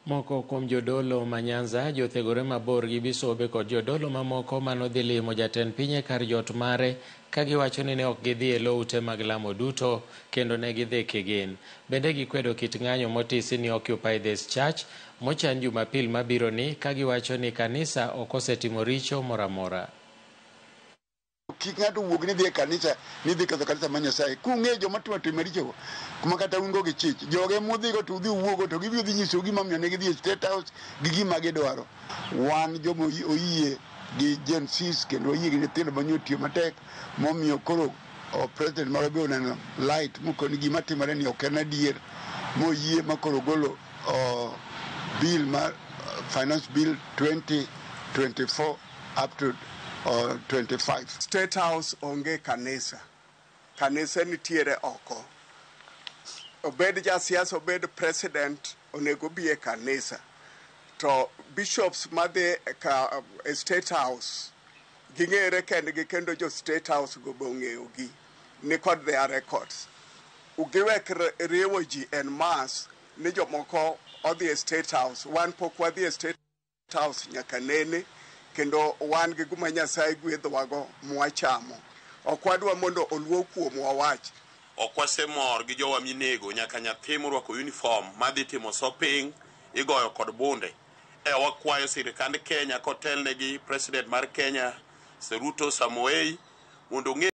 Moko kuom jodolo ma Nyanza, jothegore mabor gi bishobe kod jodolo mamoko manodhi limo jatend piny e kar jot mare ka giwacho ni ne ok gidhi e lo ute mag lamo duto kendo ne gidhi Kigin. Bende gikwedo kit ng'anyo motisi ni Occupy this Church mochan Jumapil mabiro ni ka giwacho ni kanisa ok osetimo richo moro amora. Kik ng'ato wuog ni dhi e kanisa ni dhi ketho kanisa mar Nyasaye. Kung'e joma timo richo kuma kata ungo gi chich joge modhigo to udhi uwuogo to gibiro dhi nyiso gima omiyo ne gidhi e State House gi gima gidwaro. Wan joma oyie gi Gen Z kendo oyie gi nyithindo manyo tiyo matek momiyo koro president mar be oneno light mokoni gima timore ni ok en adier moyie makoro golo bill mar finance bill 2024 up to 25. State House onge kanisa. Kanisa nitiere oko. Obed jasiasa, obed president, onego bi e kanisa. To bishops madhi e State House, ging'ere kendgi kendo jo State House go bong'eyo gi. Ni kod their records. Ugiwek riwo ji en mass ni jomoko odhi e State House. Wan pok wadhi e State House nyaka nene. Kendo wan gi guma Nyasaye gwedhowago mwachamo. Ok wadwa mondo oluo kuom wawach. Ok wasemor gi jowa minego nyaka nyathi morwako uniform madhi timo shopping igoyo kod bunde. Wakwayo sirikand Kenya kotelnegi president mar Kenya Ruto Samoei mondo